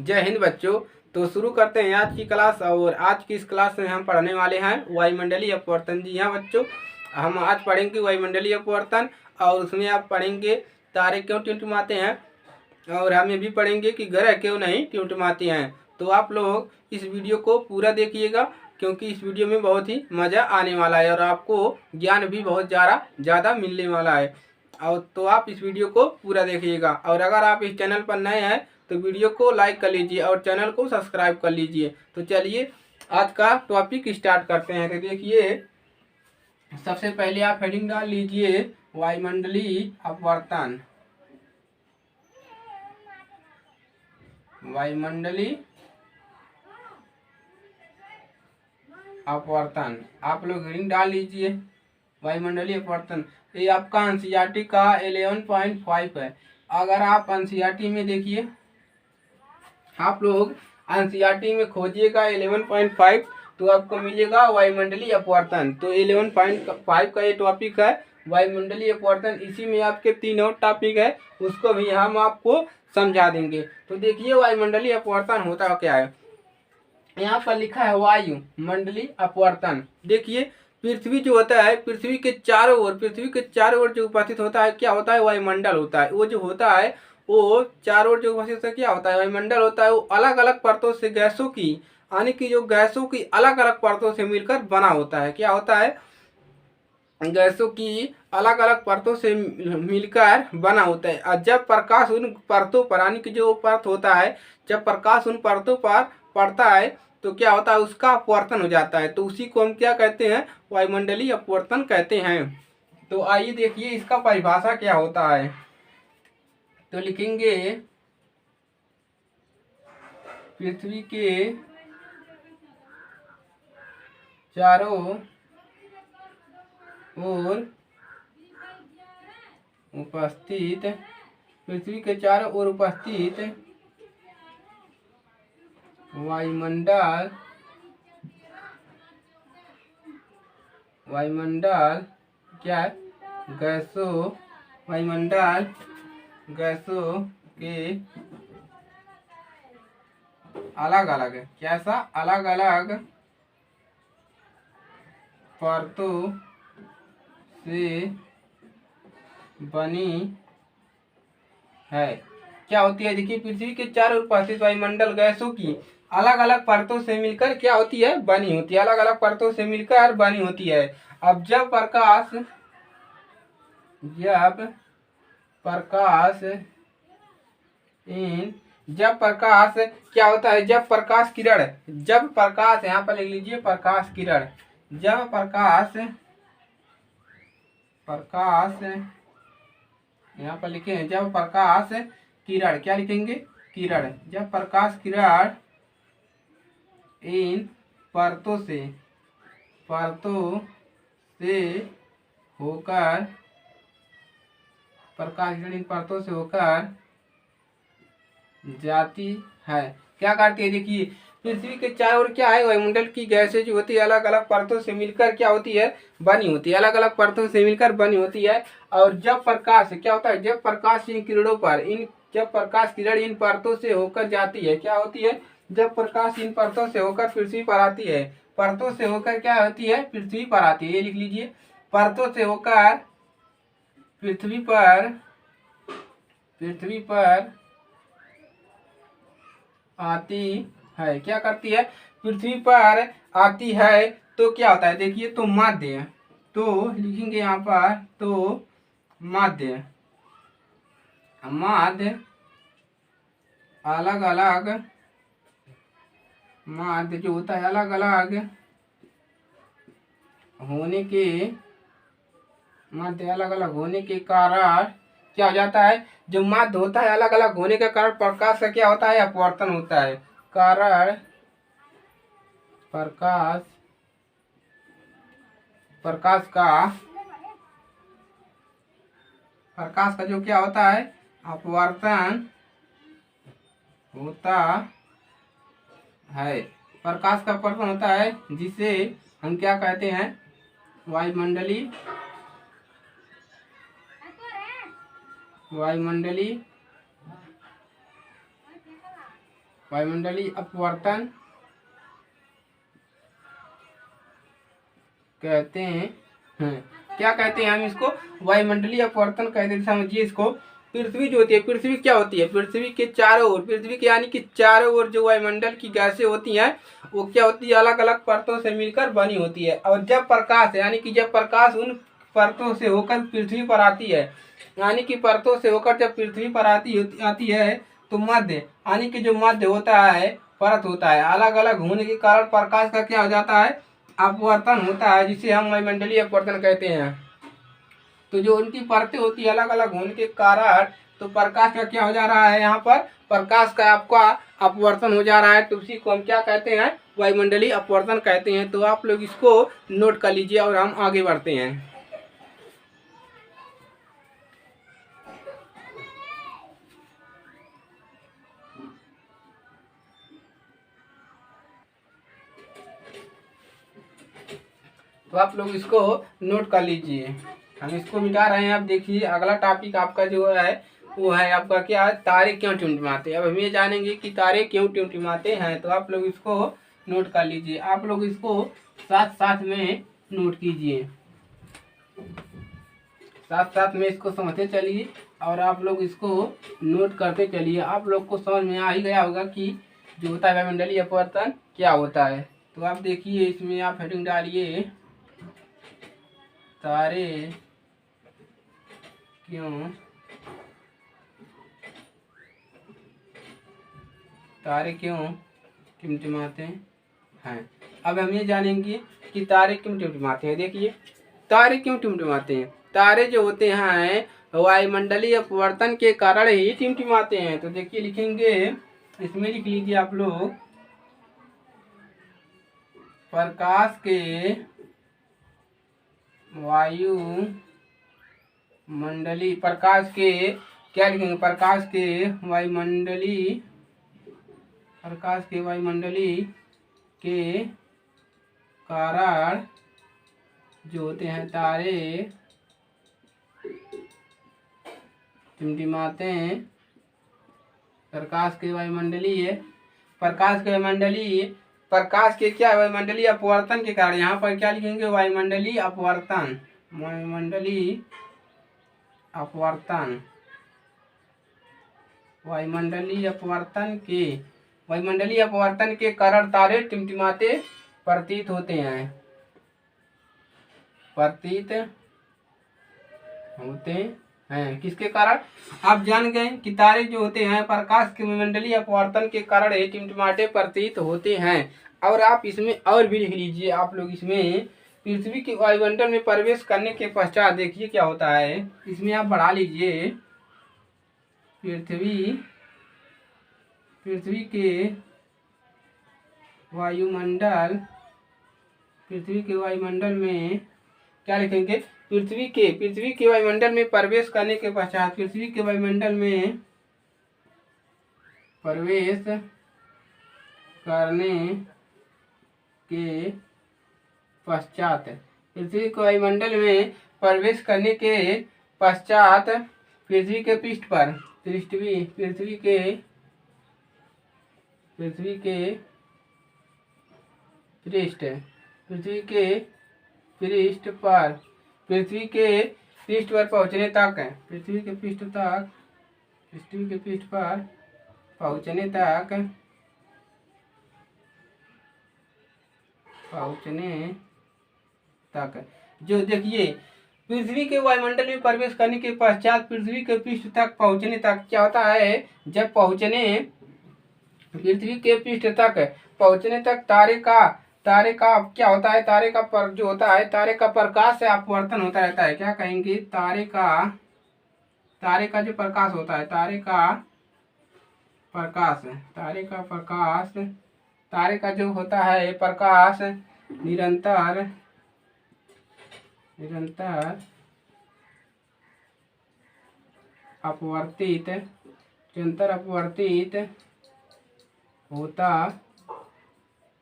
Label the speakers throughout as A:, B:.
A: जय हिंद बच्चों। तो शुरू करते हैं आज की क्लास। और आज की इस क्लास में हम पढ़ने वाले हैं वायुमंडलीय अपवर्तन। जी हाँ बच्चों, हम आज पढ़ेंगे वायुमंडलीय अपवर्तन और उसमें आप पढ़ेंगे तारे क्यों टिमटिमाते हैं, और हम ये भी पढ़ेंगे कि ग्रह क्यों नहीं टिमटिमाते हैं। तो आप लोग इस वीडियो को पूरा देखिएगा, क्योंकि इस वीडियो में बहुत ही मज़ा आने वाला है और आपको ज्ञान भी बहुत ज़्यादा मिलने वाला है। और तो आप इस वीडियो को पूरा देखिएगा। और अगर आप इस चैनल पर नए हैं तो वीडियो को लाइक कर लीजिए और चैनल को सब्सक्राइब कर लीजिए। तो चलिए आज का टॉपिक स्टार्ट करते हैं। तो देखिए, सबसे पहले आप हेडिंग डाल लीजिए वायुमंडलीय अपवर्तन। वायुमंडलीय अपवर्तन आप लोग हेडिंग डाल लीजिए वायुमंडलीय अपवर्तन। ये आपका एनसीईआरटी का 11.5 है। अगर आप एनसीईआरटी में देखिए, आप लोग एनसीईआरटी में खोजिएगा 11.5 तो आपको मिलेगा वायुमंडलीय अपवर्तन। तो 11.5 का ये टॉपिक है वायुमंडलीय अपवर्तन। इसी में आपके 3 और टॉपिक है, उसको भी हम आपको समझा देंगे। तो देखिए वायुमंडलीय अपवर्तन होता क्या है। यहाँ पर लिखा है वायु मंडलीय अपवर्तन। देखिए, पृथ्वी जो होता है, पृथ्वी के चारों ओर जो उपस्थित होता है क्या होता है, वायुमंडल होता है। वो जो होता है वो चारों ओर जो उपस्थित होता है क्या होता है, वायुमंडल होता है। वो अलग अलग परतों से गैसों की, यानी कि जो गैसों की अलग अलग परतों से मिलकर बना होता है। क्या होता है, गैसों की अलग अलग परतों से मिलकर बना होता है। और जब प्रकाश उन परतों पर, यानी कि जो परत होता है, जब प्रकाश उन परतों पर पड़ता है तो क्या होता है, उसका अपवर्तन हो जाता है। तो उसी को हम क्या कहते हैं, वायुमंडलीय अपवर्तन कहते हैं। तो आइए देखिए इसका परिभाषा क्या होता है। तो लिखेंगे पृथ्वी के चारों ओर उपस्थित, पृथ्वी के चारों ओर उपस्थित वायुमंडल क्या है, गैसों, वायुमंडल गैसों के अलग अलग, कैसा, अलग अलग परतों से बनी है। क्या होती है, देखिए, पृथ्वी के चारों ओर उपस्थित वायुमंडल गैसों की अलग अलग परतों से मिलकर क्या होती है, बनी होती है। अलग अलग परतों से मिलकर बनी होती है। अब जब प्रकाश क्या होता है, जब प्रकाश किरण, जब प्रकाश, यहाँ पर लिख लीजिए प्रकाश किरण, जब प्रकाश यहाँ पर लिखे हैं, जब प्रकाश किरण, क्या लिखेंगे, किरण, जब प्रकाश किरण इन परतों से होकर, प्रकाश किरण इन परतों से होकर जाती है, क्या करती है, देखिए, पृथ्वी के चारों ओर क्या है, वायुमंडल की गैसें जो होती है अलग अलग परतों से मिलकर क्या होती है, बनी होती है। अलग अलग परतों से मिलकर बनी होती है। और जब प्रकाश क्या होता है, जब प्रकाश इन किरणों पर, जब प्रकाश किरण इन परतों से होकर जाती है, क्या होती है, जब प्रकाश इन परतों से होकर पृथ्वी पर आती है, परतों से होकर क्या होती है, पृथ्वी पर आती है। ये लिख लीजिए, परतों से होकर पृथ्वी पर आती है, क्या करती है, पृथ्वी पर आती है। तो क्या होता है, देखिए, तो माध्य, तो लिखेंगे यहाँ पर, तो माध्य अलग अलग, माध्य जो होता है अलग अलग होने के, माध्य अलग अलग होने के कारण क्या हो जाता है, जो माध्य होता है अलग अलग होने के कारण प्रकाश का क्या होता है, अपवर्तन होता है। कारण प्रकाश का जो क्या होता है, अपवर्तन होता है। प्रकाश का अपवर्तन होता है, जिसे हम क्या कहते हैं, वायुमंडलीय वायुमंडलीय अपवर्तन कहते हैं। क्या कहते हैं हम इसको? वायुमंडलीय अपवर्तन कहते हैं। समझिए इसको। पृथ्वी जो होती है, पृथ्वी क्या होती है? पृथ्वी के चारों ओर, पृथ्वी के यानी कि चारों ओर जो वायुमंडल की गैसें होती हैं वो क्या होती है? अलग अलग परतों से मिलकर बनी होती है। और जब प्रकाश यानी कि जब प्रकाश उन परतों से होकर पृथ्वी पर आती है, यानी कि परतों से होकर जब पृथ्वी पर आती है तो मध्य यानी कि जो मध्य होता है, परत होता है, अलग अलग होने के कारण प्रकाश का क्या हो जाता है? अपवर्तन होता है, जिसे हम वायुमंडलीय अपवर्तन कहते हैं। तो जो उनकी परतें होती है अलग अलग होने के कारण, तो प्रकाश का क्या हो जा रहा है? यहाँ पर प्रकाश का आपका अपवर्तन हो जा रहा है। तो उसी को हम क्या कहते हैं? वायुमंडलीय अपवर्तन कहते हैं। तो आप लोग इसको नोट कर लीजिए और हम आगे बढ़ते हैं। तो आप लोग इसको नोट कर लीजिए। हम इसको मिटा रहे हैं। अब देखिए अगला टॉपिक आपका जो है वो है आपका क्या? तारे क्यों टिमटिमाते हैं। अब हम ये जानेंगे कि तारे क्यों टिमटिमाते हैं। तो आप लोग इसको नोट कर लीजिए। आप लोग इसको साथ साथ में नोट कीजिए, साथ साथ में इसको समझते चलिए और आप लोग इसको नोट करते चलिए। आप लोग को समझ में आ ही गया होगा कि जो होता है वायुमंडलीय अपवर्तन क्या होता है। तो आप देखिए इसमें आप हेडिंग डालिए, तारे क्यों टिमटिमाते हैं। अब हम ये जानेंगे कि तारे क्यों टिमटिमाते हैं। देखिए तारे क्यों टिमटिमाते हैं। तारे जो होते हैं वायुमंडलीय अपवर्तन के कारण ही टिमटिमाते हैं। तो देखिए लिखेंगे, इसमें लिख लीजिए आप लोग, प्रकाश के वायुमंडलीय, प्रकाश के क्या लिखेंगे? प्रकाश के वायुमंडलीय के कारण जो होते हैं तारे टिमटिमाते हैं। प्रकाश के क्या? वायुमंडलीय अपवर्तन के कारण। यहाँ पर क्या लिखेंगे? वायुमंडलीय अपवर्तन, वायुमंडलीय अपवर्तन के कारण तारे टिमटिमाते प्रतीत होते हैं। किसके कारण? आप जान गए कि तारे जो होते हैं प्रकाश के वायुमंडलीय अपवर्तन के कारण ही टिमटिमाते प्रतीत होते हैं। और आप इसमें और भी लिख लीजिए। आप लोग इसमें पृथ्वी के वायुमंडल में प्रवेश करने के पश्चात देखिए क्या होता है। इसमें आप बढ़ा लीजिए, पृथ्वी के वायुमंडल में क्या लिखेंगे? पृथ्वी के वायुमंडल में प्रवेश करने के पश्चात, पृथ्वी के वायुमंडल में प्रवेश करने के पश्चात, पृथ्वी के वायुमंडल में प्रवेश करने के पश्चात पृथ्वी के पृष्ठ पर, पृथ्वी के पृष्ठ पर पहुंचने तक, पृथ्वी के पृष्ठ पर पहुंचने तक जो देखिए पृथ्वी के वायुमंडल में प्रवेश करने के पश्चात पृथ्वी के पृष्ठ तक पहुंचने तक क्या होता है? जब पृथ्वी के पृष्ठ तक पहुंचने तक तारे का क्या होता है? तारे का जो होता है, तारे का प्रकाश से अपवर्तन होता रहता है। क्या कहेंगे? तारे का जो प्रकाश होता है, तारे का जो होता है प्रकाश निरंतर अपवर्तित होता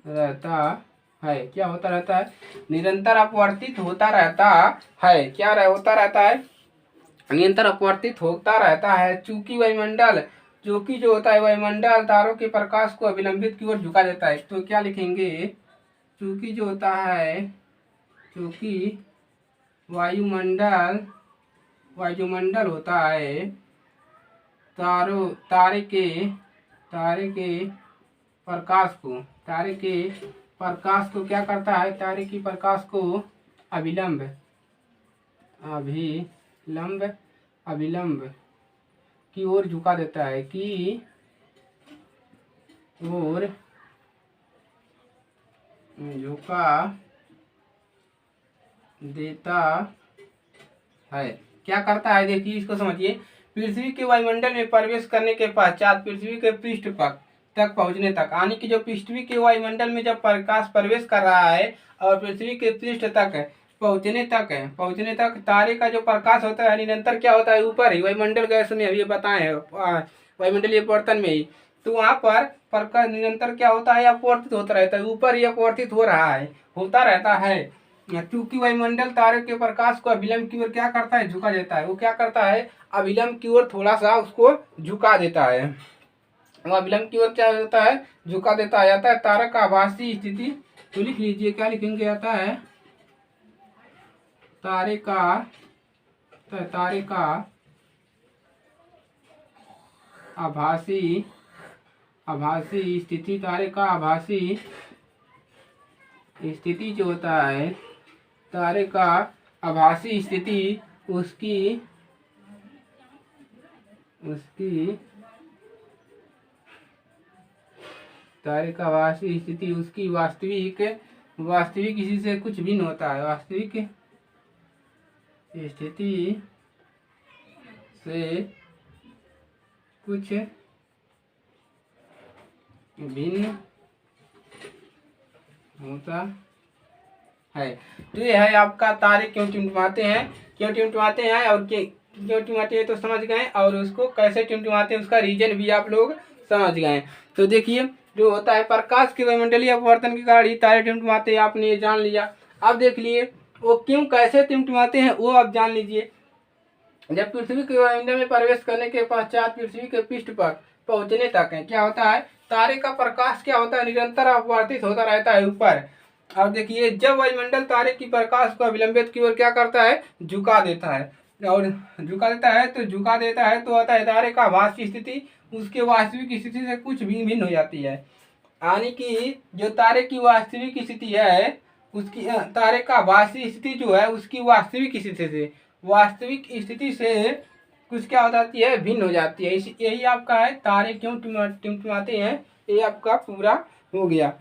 A: रहता है। क्या होता रहता है? निरंतर अपवर्तित होता रहता है। क्या होता रहता है? निरंतर अपवर्तित होता रहता है। चूंकि वायुमंडल चूंकि जो होता है वायुमंडल तारों के प्रकाश को अभिलंबित की ओर झुका देता है। तो क्या लिखेंगे, चूंकि जो होता है, चूंकि वायुमंडल वायुमंडल होता है तारे के प्रकाश को क्या करता है, तारे की प्रकाश को अभिलंब अभिलंब अभिलंब की ओर झुका देता है, की ओर झुका देता है। क्या करता है, देखिए इसको समझिए। पृथ्वी के वायुमंडल में प्रवेश करने के पश्चात पृथ्वी के पृष्ठ पर तक पहुंचने तक, यानी कि जो पृथ्वी के वायुमंडल में जब प्रकाश प्रवेश कर रहा है और पृथ्वी के पृष्ठ तक पहुंचने तक तारे का जो प्रकाश होता है निरंतर क्या होता है, ऊपर ही वायुमंडल गैस में अभी बताए हैं, वायुमंडलीय अपवर्तन में ही। तो वहाँ पर प्रकाश निरंतर क्या होता है, अपवर्तित होता रहता है, ऊपर ही अपवर्तित होता रहता है। क्योंकि वायुमंडल तारे के प्रकाश को अभिलंब की ओर क्या करता है, झुका देता है। वो क्या करता है, अभिलंब की ओर थोड़ा सा उसको झुका देता है। वो अभिलंब की ओर क्या होता है, झुका देता जाता है। तारा का आभासी स्थिति तो लिख लीजिए, क्या लिखेंगे, आता है तारे का आभासी स्थिति, तारे का आभासी स्थिति जो होता है, तारे का आभासी स्थिति उसकी तारे का आभासी स्थिति उसकी वास्तविक इसी से कुछ भिन्न होता है, वास्तविक स्थिति से कुछ भिन्न होता है। तो ये है आपका तारे क्यों टिमटिमाते हैं, और क्यों टिमटिमाते हैं तो समझ गए, और उसको कैसे टिमटिमाते हैं उसका रीजन भी आप लोग समझ गए। तो देखिए जो होता है प्रकाश के वायुमंडलीय अपवर्तन के कारण ही तारे टिमटिमाते हैं, आपने ये जान लिया। अब देख लिए वो क्यों कैसे टिमटिमाते हैं वो आप जान लीजिए। जब पृथ्वी के वायुमंडल में प्रवेश करने के पश्चात पृथ्वी के पृष्ठ पर पहुंचने तक है क्या होता है, तारे का प्रकाश क्या होता है, निरंतर अपवर्तित होता रहता है ऊपर। और देखिए जब वायुमंडल तारे की प्रकाश को अभिलंबित की ओर क्या करता है, झुका देता है, तो होता है तारे का आभासी स्थिति उसके वास्तविक स्थिति से कुछ भी भिन्न हो जाती है। यानी कि जो तारे की वास्तविक स्थिति है उसकी, तारे का आभासी स्थिति जो है उसकी वास्तविक स्थिति से कुछ क्या हो जाती है, भिन्न हो जाती है। यही आपका है तारे क्यों टिमटिमाते हैं, ये आपका पूरा हो गया।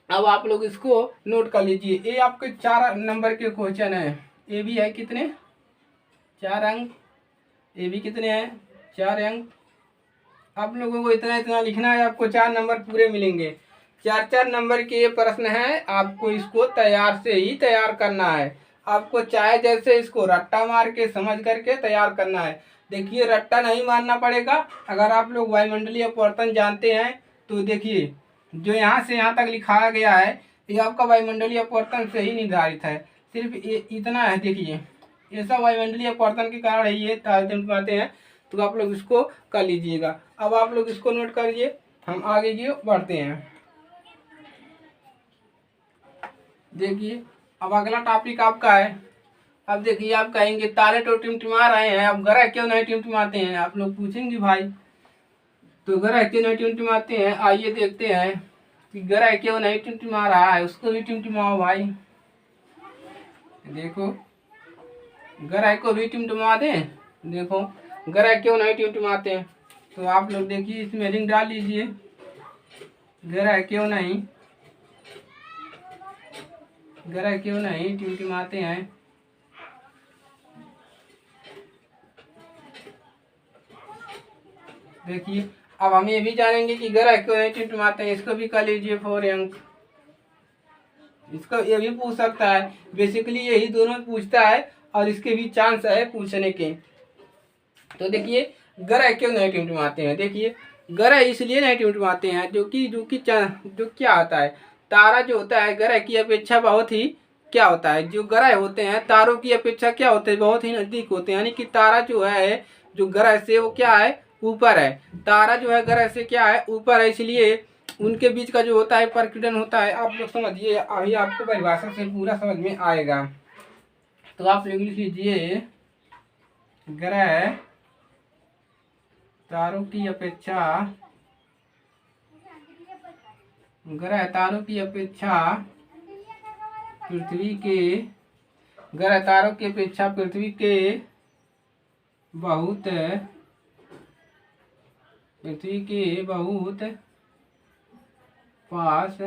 A: अब आप लोग इसको नोट कर लीजिए। ये आपके 4 नंबर के क्वेश्चन है। ये भी है कितने, 4 अंक, ये भी कितने हैं, 4 अंक। आप लोगों को इतना लिखना है, आपको 4 नंबर पूरे मिलेंगे। 4 नंबर के ये प्रश्न है, आपको इसको तैयार करना है। आपको चाहे जैसे इसको रट्टा मार के समझ करके तैयार करना है। देखिए रट्टा नहीं मारना पड़ेगा। अगर आप लोग वायुमंडलीय अपवर्तन जानते हैं तो देखिए जो यहाँ से यहाँ तक लिखाया गया है ये आपका वायुमंडलीय अपवर्तन से ही निर्धारित है। सिर्फ इतना है, देखिए ये सब वायुमंडलीय अपवर्तन के कारण ये तारे टिमटिमाते हैं। तो आप लोग इसको कर लीजिएगा। अब आप लोग इसको नोट करिए, हम आगे की बढ़ते हैं। देखिए अब अगला टॉपिक आपका है। अब देखिए आप कहेंगे तारे तो टिमटिमा रहे हैं, अब ग्रह क्यों नहीं टिमटिमाते हैं, आप लोग पूछेंगे भाई। तो ग्रह क्यों नहीं टिमटिमाते हैं, आइए देखते हैं कि ग्रह क्यों नहीं टिमटिमा रहा है। उसको भी टिमटिमाओ भाई। देखो ग्रह को भी टिमटिमा दें। देखो ग्रह क्यों नहीं टिमटिमाते हैं, तो आप लोग देखिए इसमें लिंक डाल लीजिए। ग्रह क्यों नहीं टिमटिमाते हैं। देखिए अब हम ये भी जानेंगे कि ग्रह क्यों नहीं टिमटिमाते हैं। इसको भी कर लीजिए 4 अंक। इसको ये भी पूछ सकता है, बेसिकली यही दोनों पूछता है और इसके भी चांस है पूछने के। तो देखिए ग्रह क्यों नहीं टिमटिमाते हैं। देखिए ग्रह इसलिए नहीं टिमटिमाते हैं जो क्या होता है, तारा जो होता है ग्रह की अपेक्षा बहुत ही क्या होता है, जो ग्रह होते हैं तारों की अपेक्षा क्या होते हैं, बहुत ही नजदीक होते हैं। यानी कि तारा जो है जो ग्रह से वो क्या है, ऊपर है, तारा जो है ग्रह से क्या है, ऊपर है, इसलिए उनके बीच का जो होता है प्रकीर्णन होता है। आप लोग समझिए, अभी आपको परिभाषा से पूरा समझ में आएगा। तो आप लोग लिख लीजिए, ग्रह तारों की अपेक्षा, ग्रह तारों की अपेक्षा पृथ्वी के, ग्रह तारों की अपेक्षा पृथ्वी के बहुत, पृथ्वी के बहुत पास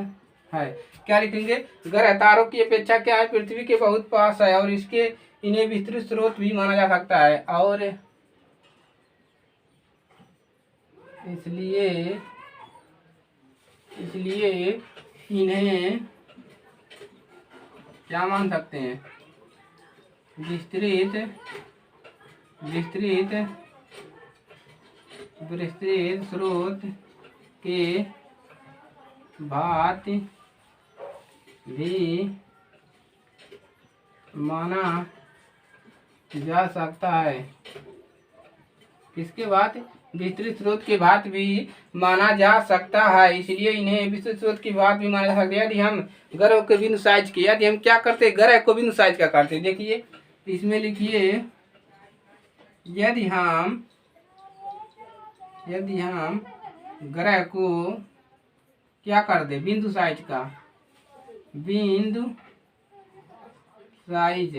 A: है। क्या लिखेंगे, ग्रह तारों की अपेक्षा क्या है, पृथ्वी के बहुत पास है, और इसके इन्हें विस्तृत स्रोत भी माना जा सकता है, और इसलिए इन्हें क्या मान सकते हैं, विस्तृत स्रोत के भांति भी माना जा सकता है। किसके बाद, विस्तृत स्रोत के भांति भी माना जा सकता है, इसलिए इन्हें विस्तृत स्रोत की बात भी माना जा सकता है। यदि हम ग्रह को बिंदु साइज के, यदि हम क्या करते, ग्रह को बिंदु साइज का करते, देखिए इसमें लिखिए, यदि हम ग्रह को क्या कर दे, बिंदु साइज का, बिंदु साइज,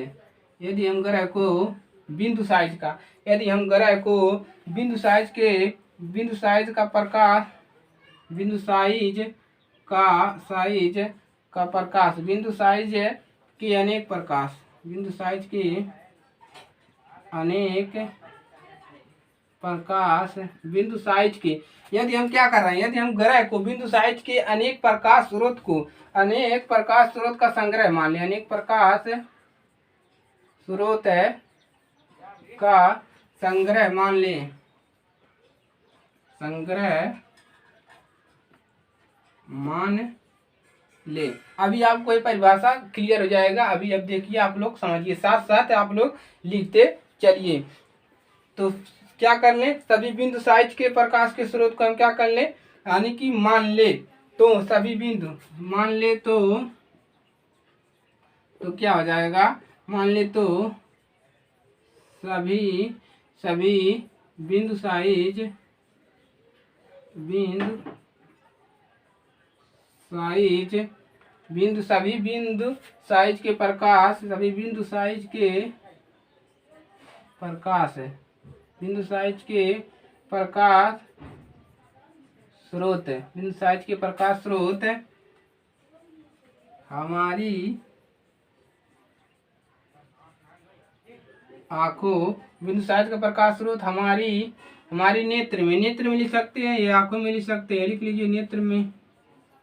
A: यदि हम ग्रह को बिंदु साइज का, यदि हम ग्रह को बिंदु साइज के, बिंदु साइज का प्रकाश, बिंदु साइज का प्रकाश, बिंदु साइज के अनेक प्रकाश, बिंदु साइज के अनेक प्रकाश, बिंदु साइज के, यदि हम क्या कर रहे हैं, यदि हम ग्रह को बिंदु साइज के अनेक प्रकाश स्रोत को, अनेक प्रकाश स्रोत का संग्रह मान लें, अनेक प्रकाश स्रोत का संग्रह मान लें, संग्रह मान ले। अभी आपको ये परिभाषा क्लियर हो जाएगा। अभी अब देखिए, आप लोग समझिए, साथ साथ आप लोग लिखते चलिए। तो क्या कर लें, सभी बिंदु साइज के प्रकाश के स्रोत को हम क्या कर लें, यानी कि मान ले, तो सभी बिंदु मान ले, तो क्या हो जाएगा, मान ले तो सभी बिंदु साइज, सभी बिंदु साइज के प्रकाश, सभी बिंदु साइज के प्रकाश, बिंदु साइज के प्रकाश स्रोत, बिंदु साइज के प्रकाश स्रोत हमारी आंखों, बिंदु साइज का प्रकाश स्रोत हमारी नेत्र में, नेत्र में लिख सकते हैं, ये आंखों में लिख सकते हैं, लिख लीजिए नेत्र में,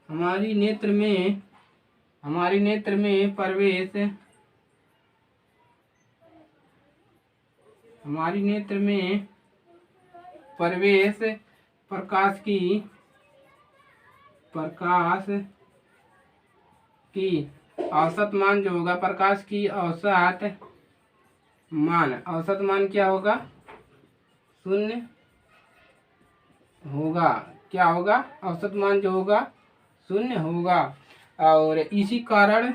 A: हमारी नेत्र में प्रवेश, हमारी नेत्र में प्रवेश प्रकाश की औसत मान जो होगा, प्रकाश की औसत मान क्या होगा, शून्य होगा। क्या होगा, औसत मान जो होगा शून्य होगा। और इसी कारण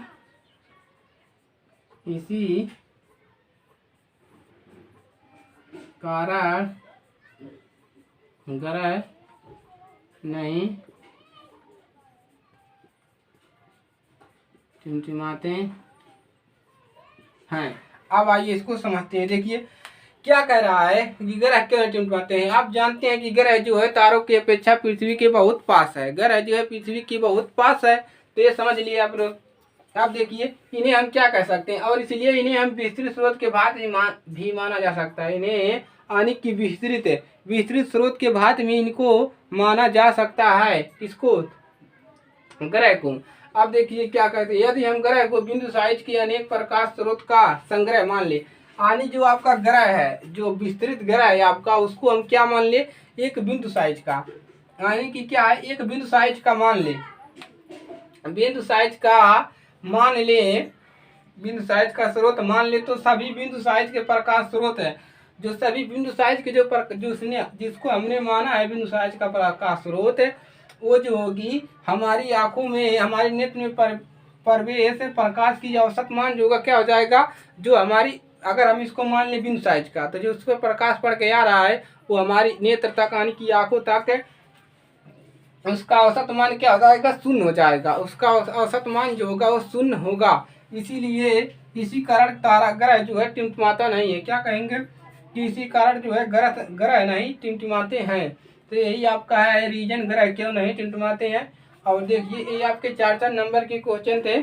A: ग्रह नहीं टिमटिमाते हैं। अब आइए इसको समझते हैं। देखिए क्या कह रहा है कि ग्रह क्यों टिमटिमाते हैं। आप जानते हैं कि ग्रह जो है तारों की अपेक्षा पृथ्वी के बहुत पास है, ग्रह जो है पृथ्वी की बहुत पास है, तो ये समझ लिए आप लोग। आप देखिए, इन्हें हम क्या कह सकते हैं, और इसलिए इन्हें हम विस्तृत स्रोत के भांति भी माना जा सकता है। इन्हें यानी कि विस्तृत स्रोत के भांति में इनको माना जा सकता है, किसको, ग्रह को। अब देखिए क्या कहते हैं, यदि हम ग्रह को बिंदु साइज के अनेक प्रकाश स्रोत का संग्रह मान ले, यानी जो आपका ग्रह है, जो विस्तृत ग्रह है आपका, उसको हम क्या मान ले, एक बिंदु साइज का, यानी कि क्या है, एक बिंदु साइज का मान ले, बिंदु साइज का मान ले, बिंदु साइज का स्रोत मान ले, तो सभी बिंदु साइज के प्रकाश स्रोत है जो सभी बिंदु साइज के जिसको हमने माना है बिंदु साइज का प्रकाश स्रोत है, वो जो होगी हमारी आंखों में, हमारे नेत्र में प्रवेश प्रकाश की औसत मान जो होगा क्या हो जाएगा, जो हमारी, अगर हम इसको मान लें बिंदु साइज का, तो जो उस पर प्रकाश पड़ के आ रहा है वो हमारी नेत्र तक यानी कि आंखों तक, उसका औसत मान क्या हो जाएगा, शून्य हो जाएगा। उसका औसत मान जो होगा वो शून्य होगा। इसीलिए इसी कारण तारा ग्रह जो है टिमटिमाता नहीं है। क्या कहेंगे कि इसी कारण जो है ग्रह नहीं टिमटिमाते हैं। तो यही आपका है रीजन, ग्रह क्यों नहीं टिमटिमाते हैं। और देखिए ये आपके 4 नंबर के क्वेश्चन थे,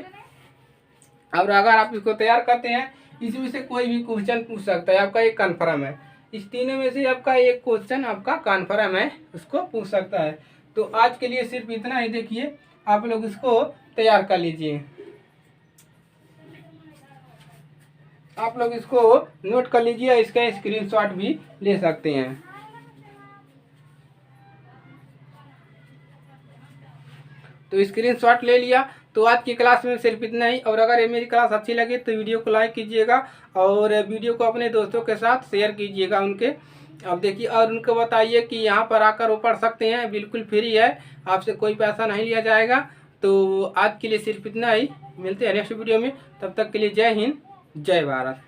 A: और अगर आप इसको तैयार करते हैं इसमें से कोई भी क्वेश्चन पूछ सकता है, आपका एक कन्फर्म है। इस तीनों में से आपका एक क्वेश्चन आपका कन्फर्म है, उसको पूछ सकता है। तो आज के लिए सिर्फ इतना ही। देखिए आप लोग इसको तैयार कर लीजिए, आप लोग इसको नोट कर लीजिए, इसका स्क्रीनशॉट भी ले सकते हैं। तो स्क्रीनशॉट ले लिया। तो आज की क्लास में सिर्फ इतना ही। और अगर ये मेरी क्लास अच्छी लगे तो वीडियो को लाइक कीजिएगा और वीडियो को अपने दोस्तों के साथ शेयर कीजिएगा उनके। अब देखिए और उनको बताइए कि यहाँ पर आकर वो पढ़ सकते हैं, बिल्कुल फ्री है, आपसे कोई पैसा नहीं लिया जाएगा। तो आज के लिए सिर्फ इतना ही, मिलते हैं नेक्स्ट वीडियो में। तब तक के लिए जय हिंद, जय भारत।